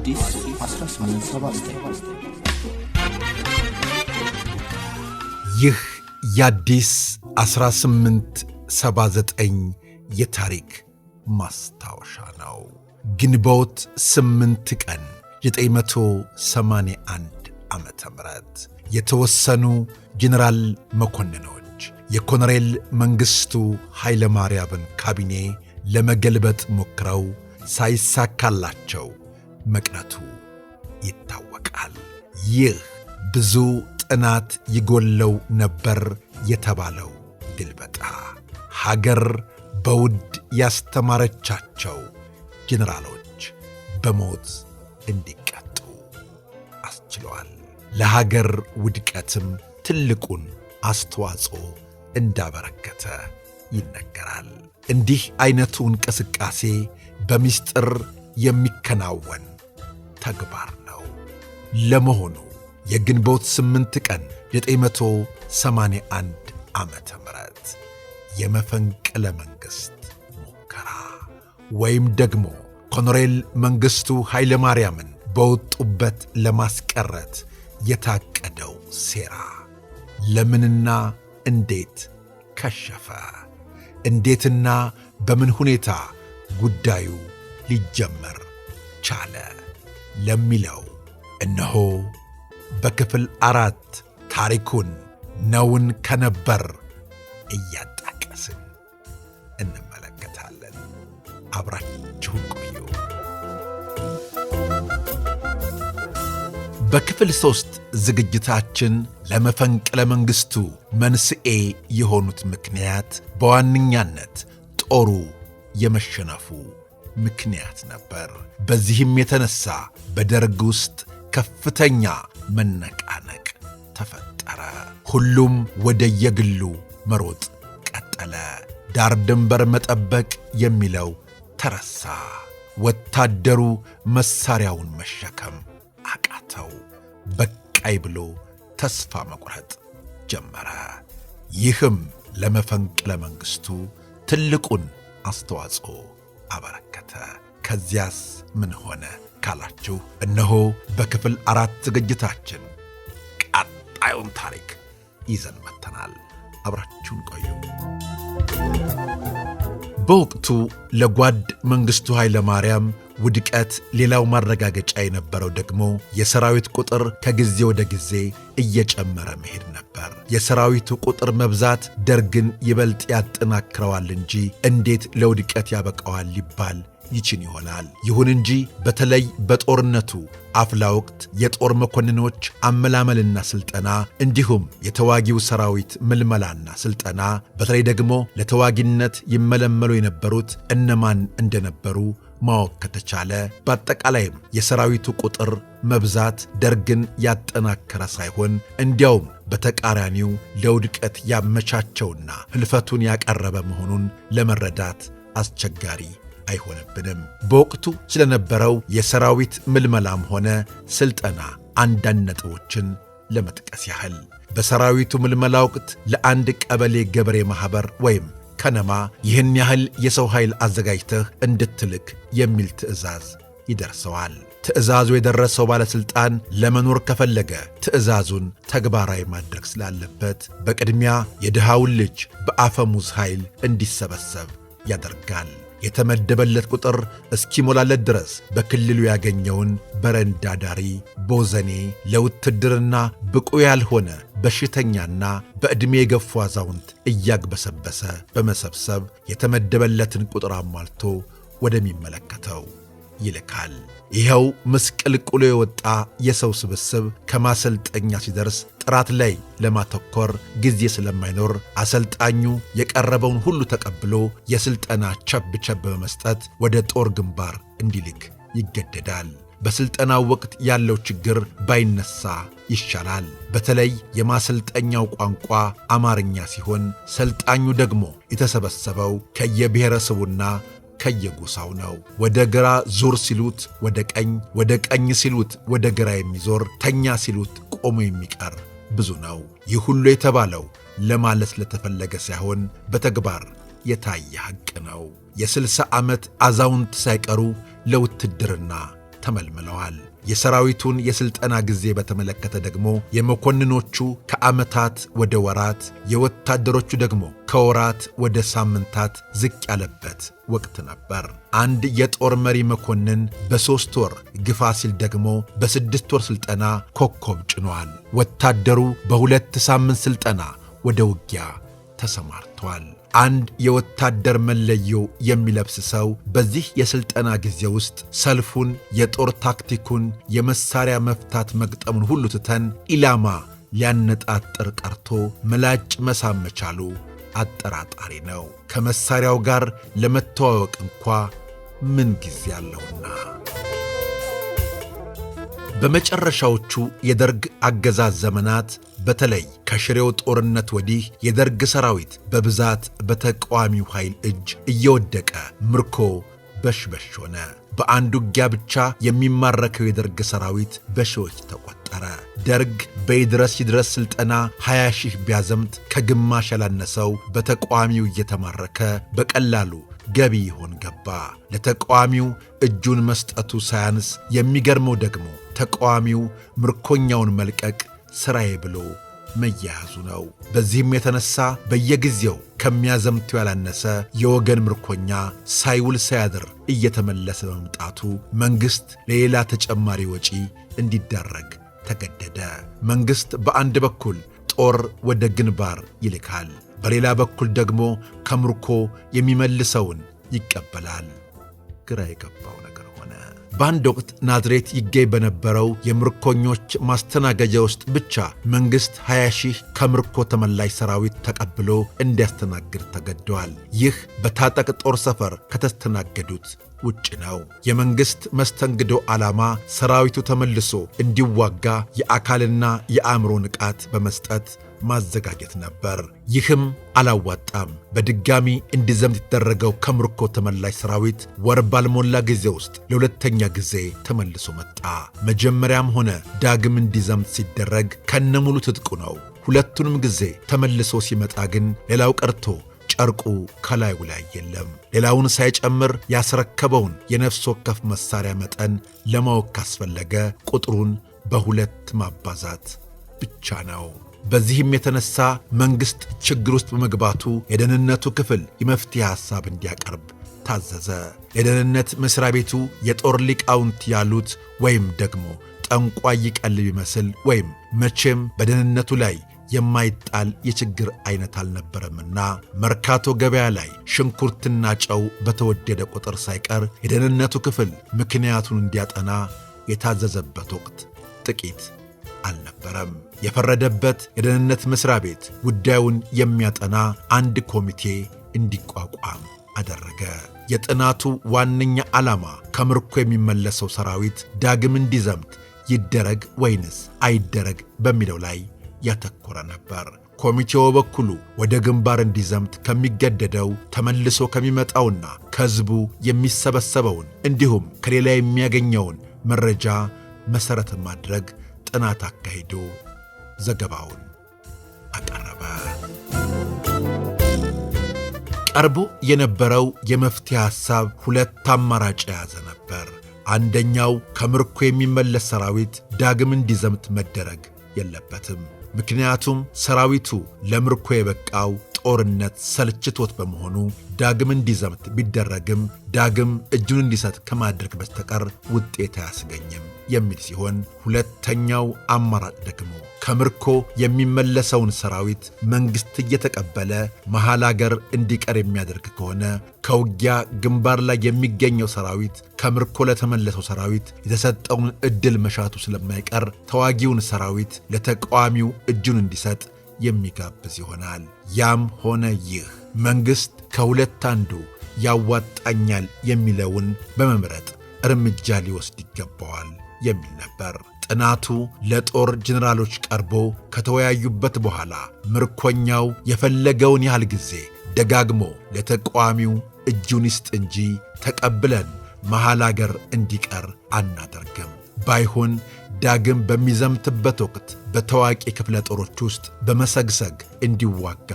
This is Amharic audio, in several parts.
አዲስ 1879 ይህ የአዲስ 1879 የታሪክ ማስታወሻ ነው። ግንቦት 8 ቀን 981 ዓመተ ምህረት የተወሰኑ ጄኔራል መኮንኖች የኮሎኔል መንግሥቱ ኃይለ ማርያምን ካቢኔ ለመገልበጥ ሞክረው ሳይሳካላቸው መቅረቱ ይታወቃል። ይህ ብዙ ጥናት ይጎለው ነበር የተባለው ግልበጣ ሀገር በውድ ያስተማረቻቸው ጄኔራሎች በሞት እንዲቀጡ አስችለዋል። ለሀገር ውድቀትም ትልቁን አስተዋጽኦ እንዳበረከተ ይነገራል። እንዲህ አይነቱ እንቅስቃሴ በሚስጥር የሚከናወን ተግባር ነው። ለመሆኑ የግንቦት 8 ቀን 981 ዓመተ ምህረት የመፈንቅለ መንግሥት ሙከራ ወይም ደግሞ ኮሎኔል መንግሥቱ ኃይለ ማርያምን በወጡበት ለማስቀረት የታቀደው ሴራ ለምንና እንዴት ከሸፈ? እንዴትና በምን ሁኔታ ጉዳዩ ሊጀመር ቻለ? ለሚለው እነሆ በክፍል 4 ታሪኩን ነውን ከነበር እያጣቀስን እንመለከታለን። አብራችሁን ቆዩ። በክፍል 3 ዝግጅታችን ለመፈንቅለ መንግሥቱ መንስኤ የሆኑት ምክንያት በዋነኛነት ጦሩ የመሸነፉ ምክንያት ነበር። በዚህም የተነሳ በደርግ ውስጥ ከፍተኛ መነቃነቅ ተፈጠረ። ሁሉም ወደ የግሉ መሮጥ ቀጠለ። ዳር ድንበር መጠበቅ የሚለው ተረሳ። ወታደሩ መሳሪያውን መሸከም አቃተው። በቃይ ብሎ ተስፋ መቁረጥ ጀመረ። ይህም ለመፈንቅለ መንግሥቱ ትልቁን አስተዋጽኦ አበረከተ። ከዚያስ ምን ሆነ ካላችሁ እነሆ በክፍል 4 ዝግጅታችን ቀጣዩን ታሪክ ይዘን መጥተናል። አብራችሁን ቆዩ። በወቅቱ ለጓድ መንግሥቱ ኃይለ ማርያም ውድቀት ሌላው ማረጋገጫ የነበረው ደግሞ የሰራዊት ቁጥር ከጊዜ ወደ ጊዜ እየጨመረ መሄድ ነበር። የሰራዊቱ ቁጥር መብዛት ደርግን ይበልጥ ያጠናክረዋል እንጂ እንዴት ለውድቀት ያበቃዋል ሊባል ይችል ይሆናል። ይሁን እንጂ በተለይ በጦርነቱ አፍላ ወቅት የጦር መኮንኖች አመላመልና ስልጠና እንዲሁም የተዋጊው ሰራዊት ምልመላና ስልጠና በተለይ ደግሞ ለተዋጊነት ይመለመሉ የነበሩት እነማን እንደነበሩ ማወቅ ከተቻለ በአጠቃላይም የሰራዊቱ ቁጥር መብዛት ደርግን ያጠናከረ ሳይሆን እንዲያውም በተቃራኒው ለውድቀት ያመቻቸውና ህልፈቱን ያቀረበ መሆኑን ለመረዳት አስቸጋሪ አይሆንብንም። በወቅቱ ስለነበረው የሰራዊት ምልመላም ሆነ ስልጠና አንዳንድ ነጥቦችን ለመጥቀስ ያህል በሰራዊቱ ምልመላ ወቅት ለአንድ ቀበሌ ገበሬ ማኅበር ወይም ከነማ ይህን ያህል የሰው ኃይል አዘጋጅተህ እንድትልክ የሚል ትዕዛዝ ይደርሰዋል። ትዕዛዙ የደረሰው ባለሥልጣን ለመኖር ከፈለገ ትዕዛዙን ተግባራዊ ማድረግ ስላለበት በቅድሚያ የድሃውን ልጅ በአፈሙዝ ኃይል እንዲሰበሰብ ያደርጋል። የተመደበለት ቁጥር እስኪሞላለት ድረስ በክልሉ ያገኘውን በረንዳ ዳሪ፣ ቦዘኔ፣ ለውትድርና ብቁ ያልሆነ በሽተኛና በዕድሜ የገፉ አዛውንት እያግበሰበሰ በመሰብሰብ የተመደበለትን ቁጥር አሟልቶ ወደሚመለከተው ይልካል። ይኸው ምስቅልቅሎ የወጣ የሰው ስብስብ ከማሰልጠኛ ሲደርስ ጥራት ላይ ለማተኮር ጊዜ ስለማይኖር አሰልጣኙ የቀረበውን ሁሉ ተቀብሎ የሥልጠና ቸብ በመስጠት ወደ ጦር ግንባር እንዲልክ ይገደዳል። በሥልጠናው ወቅት ያለው ችግር ባይነሳ ይሻላል። በተለይ የማሰልጠኛው ቋንቋ አማርኛ ሲሆን ሰልጣኙ ደግሞ የተሰበሰበው ከየብሔረሰቡና ከየጎሳው ነው። ወደ ግራ ዞር ሲሉት ወደ ቀኝ፣ ወደ ቀኝ ሲሉት ወደ ግራ የሚዞር፣ ተኛ ሲሉት ቆሞ የሚቀር ብዙ ነው። ይህ ሁሉ የተባለው ለማለት ለተፈለገ ሳይሆን በተግባር የታየ ሐቅ ነው። የ60 ዓመት አዛውንት ሳይቀሩ ለውትድርና ተመልምለዋል። የሰራዊቱን የሥልጠና ጊዜ በተመለከተ ደግሞ የመኮንኖቹ ከዓመታት ወደ ወራት፣ የወታደሮቹ ደግሞ ከወራት ወደ ሳምንታት ዝቅ ያለበት ወቅት ነበር። አንድ የጦር መሪ መኮንን በ3 ወር ግፋ ሲል ደግሞ በ6 ወር ሥልጠና ኮከብ ጭኗል። ወታደሩ በ2 ሳምንት ሥልጠና ወደ ውጊያ ተሰማርቷል። አንድ የወታደር መለዮ የሚለብስ ሰው በዚህ የሥልጠና ጊዜ ውስጥ ሰልፉን፣ የጦር ታክቲኩን፣ የመሳሪያ መፍታት መግጠሙን ሁሉ ትተን ኢላማ ሊያነጣጥር ቀርቶ ምላጭ መሳም መቻሉ አጠራጣሪ ነው። ከመሳሪያው ጋር ለመተዋወቅ እንኳ ምን ጊዜ አለውና። በመጨረሻዎቹ የደርግ አገዛዝ ዘመናት በተለይ ከሽሬው ጦርነት ወዲህ የደርግ ሰራዊት በብዛት በተቃዋሚው ኃይል እጅ እየወደቀ ምርኮ በሽበሽ ሆነ። በአንድ ውጊያ ብቻ የሚማረከው የደርግ ሰራዊት በሺዎች ተቆጠረ። ደርግ በይድረስ ይድረስ ሥልጠና 20 ሺህ ቢያዘምት ከግማሽ ያላነሰው በተቃዋሚው እየተማረከ በቀላሉ ገቢ ይሆን ገባ። ለተቃዋሚው እጁን መስጠቱ ሳያንስ የሚገርመው ደግሞ ተቃዋሚው ምርኮኛውን መልቀቅ ሥራዬ ብሎ መያያዙ ነው። በዚህም የተነሳ በየጊዜው ከሚያዘምተው ያላነሰ የወገን ምርኮኛ ሳይውል ሳያድር እየተመለሰ በመምጣቱ መንግሥት ለሌላ ተጨማሪ ወጪ እንዲዳረግ ተገደደ። መንግሥት በአንድ በኩል ጦር ወደ ግንባር ይልካል፣ በሌላ በኩል ደግሞ ከምርኮ የሚመልሰውን ይቀበላል። ግራ የገባው ነገር ሆነ። በአንድ ወቅት ናዝሬት ይገኝ በነበረው የምርኮኞች ማስተናገጃ ውስጥ ብቻ መንግሥት 20 ሺህ ከምርኮ ተመላሽ ሰራዊት ተቀብሎ እንዲያስተናግድ ተገደዋል። ይህ በታጠቅ ጦር ሰፈር ከተስተናገዱት ውጭ ነው። የመንግሥት መስተንግዶ ዓላማ ሰራዊቱ ተመልሶ እንዲዋጋ የአካልና የአእምሮ ንቃት በመስጠት ማዘጋጀት ነበር። ይህም አላዋጣም። በድጋሚ እንዲዘምት የተደረገው ከምርኮ ተመላሽ ሰራዊት ወር ባልሞላ ጊዜ ውስጥ ለሁለተኛ ጊዜ ተመልሶ መጣ። መጀመሪያም ሆነ ዳግም እንዲዘምት ሲደረግ ከነሙሉ ትጥቁ ነው። ሁለቱንም ጊዜ ተመልሶ ሲመጣ ግን ሌላው ቀርቶ ጨርቁ ከላዩ ላይ የለም። ሌላውን ሳይጨምር ያስረከበውን የነፍስ ወከፍ መሳሪያ መጠን ለማወቅ ካስፈለገ ቁጥሩን በ2 ማባዛት ብቻ ነው። በዚህም የተነሳ መንግሥት ችግር ውስጥ በመግባቱ የደህንነቱ ክፍል የመፍትሄ ሐሳብ እንዲያቀርብ ታዘዘ። የደህንነት መሥሪያ ቤቱ የጦር ሊቃውንት ያሉት ወይም ደግሞ ጠንቋይ ይቀልብ ይመስል ወይም መቼም በደህንነቱ ላይ የማይጣል የችግር አይነት አልነበረምና መርካቶ ገበያ ላይ ሽንኩርትና ጨው በተወደደ ቁጥር ሳይቀር የደህንነቱ ክፍል ምክንያቱን እንዲያጠና የታዘዘበት ወቅት ጥቂት አልነበረም። የፈረደበት የደህንነት መሥሪያ ቤት ጉዳዩን የሚያጠና አንድ ኮሚቴ እንዲቋቋም አደረገ። የጥናቱ ዋነኛ ዓላማ ከምርኮ የሚመለሰው ሰራዊት ዳግም እንዲዘምት ይደረግ ወይንስ አይደረግ በሚለው ላይ ያተኮረ ነበር። ኮሚቴው በኩሉ ወደ ግንባር እንዲዘምት ከሚገደደው ተመልሶ ከሚመጣውና ከሕዝቡ የሚሰበሰበውን እንዲሁም ከሌላ የሚያገኘውን መረጃ መሠረት ማድረግ ጥናት አካሂዶ ዘገባውን አቀረበ። ቀርቦ የነበረው የመፍትሄ ሐሳብ 2 አማራጭ የያዘ ነበር። አንደኛው ከምርኮ የሚመለስ ሰራዊት ዳግም እንዲዘምት መደረግ የለበትም። ምክንያቱም ሰራዊቱ ለምርኮ የበቃው ጦርነት ሰልችቶት በመሆኑ ዳግም እንዲዘምት ቢደረግም ዳግም እጁን እንዲሰጥ ከማድረግ በስተቀር ውጤት አያስገኝም የሚል ሲሆን፣ ሁለተኛው አማራጭ ደግሞ ከምርኮ የሚመለሰውን ሰራዊት መንግሥት እየተቀበለ መሃል አገር እንዲቀር የሚያደርግ ከሆነ ከውጊያ ግንባር ላይ የሚገኘው ሰራዊት ከምርኮ ለተመለሰው ሰራዊት የተሰጠውን ዕድል መሻቱ ስለማይቀር ተዋጊውን ሰራዊት ለተቃዋሚው እጁን እንዲሰጥ የሚጋብዝ ይሆናል። ያም ሆነ ይህ መንግሥት ከሁለት አንዱ ያዋጣኛል የሚለውን በመምረጥ እርምጃ ሊወስድ ይገባዋል የሚል ነበር። ጥናቱ ለጦር ጄኔራሎች ቀርቦ ከተወያዩበት በኋላ ምርኮኛው የፈለገውን ያህል ጊዜ ደጋግሞ ለተቃዋሚው እጁን ይስጥ እንጂ ተቀብለን መሃል አገር እንዲቀር አናደርግም፣ ባይሆን ዳግም በሚዘምትበት ወቅት በታዋቂ ክፍለ ጦሮች ውስጥ በመሰግሰግ እንዲዋጋ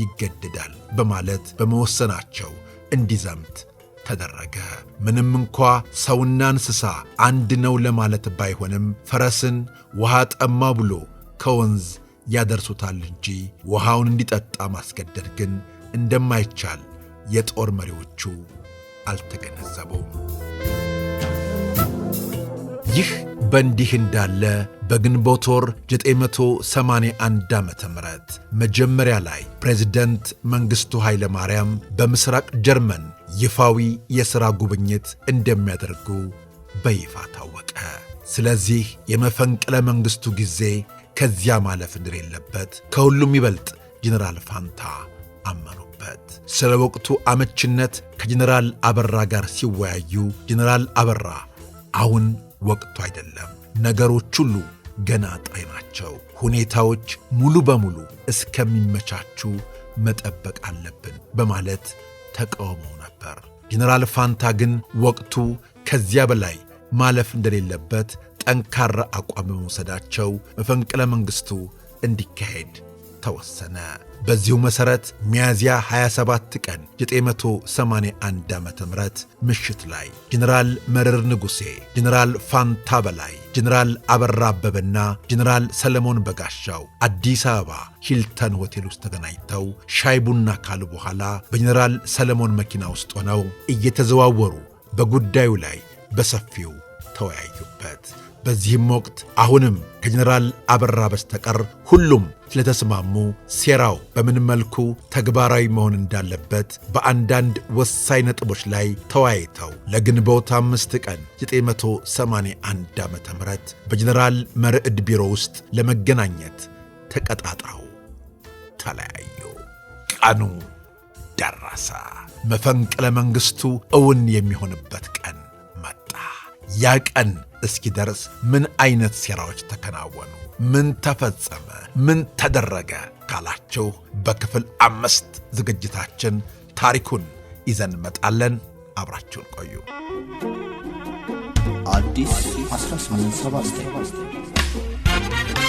ይገደዳል በማለት በመወሰናቸው እንዲዘምት ተደረገ። ምንም እንኳ ሰውና እንስሳ አንድ ነው ለማለት ባይሆንም ፈረስን ውሃ ጠማ ብሎ ከወንዝ ያደርሱታል እንጂ ውሃውን እንዲጠጣ ማስገደድ ግን እንደማይቻል የጦር መሪዎቹ አልተገነዘቡም። ይህ በእንዲህ እንዳለ በግንቦት ወር 981 ዓመተ ምህረት መጀመሪያ ላይ ፕሬዝደንት መንግሥቱ ኃይለ ማርያም በምሥራቅ ጀርመን ይፋዊ የሥራ ጉብኝት እንደሚያደርጉ በይፋ ታወቀ። ስለዚህ የመፈንቅለ መንግሥቱ ጊዜ ከዚያ ማለፍ እንደሌለበት ከሁሉም ይበልጥ ጀነራል ፋንታ አመኑበት። ስለ ወቅቱ አመችነት ከጀነራል አበራ ጋር ሲወያዩ ጀነራል አበራ አሁን ወቅቱ አይደለም፣ ነገሮች ሁሉ ገና ጣይ ናቸው፣ ሁኔታዎች ሙሉ በሙሉ እስከሚመቻቹ መጠበቅ አለብን በማለት ተቃውመው ነበር። ጀነራል ፋንታ ግን ወቅቱ ከዚያ በላይ ማለፍ እንደሌለበት ጠንካራ አቋም በመውሰዳቸው መፈንቅለ መንግሥቱ እንዲካሄድ ተወሰነ። በዚሁ መሠረት ሚያዝያ 27 ቀን 981 ዓመተ ምህረት ምሽት ላይ ጀነራል መረር ንጉሴ፣ ጀነራል ፋንታ በላይ፣ ጀነራል አበራ አበበና ጀነራል ሰለሞን በጋሻው አዲስ አበባ ሂልተን ሆቴል ውስጥ ተገናኝተው ሻይ ቡና ካሉ በኋላ በጀነራል ሰለሞን መኪና ውስጥ ሆነው እየተዘዋወሩ በጉዳዩ ላይ በሰፊው ተወያዩበት። በዚህም ወቅት አሁንም ከጀነራል አበራ በስተቀር ሁሉም ስለተስማሙ ሴራው በምን መልኩ ተግባራዊ መሆን እንዳለበት በአንዳንድ ወሳኝ ነጥቦች ላይ ተወያይተው ለግንቦት 5 ቀን 981 ዓመተ ምህረት በጀነራል መርዕድ ቢሮ ውስጥ ለመገናኘት ተቀጣጥረው ተለያዩ። ቀኑ ደረሰ። መፈንቅለ መንግሥቱ እውን የሚሆንበት ቀን መጣ። ያ ቀን እስኪደርስ ምን አይነት ሴራዎች ተከናወኑ? ምን ተፈጸመ? ምን ተደረገ ካላችሁ በክፍል 5 ዝግጅታችን ታሪኩን ይዘን እንመጣለን። አብራችሁን ቆዩ። አዲስ 1879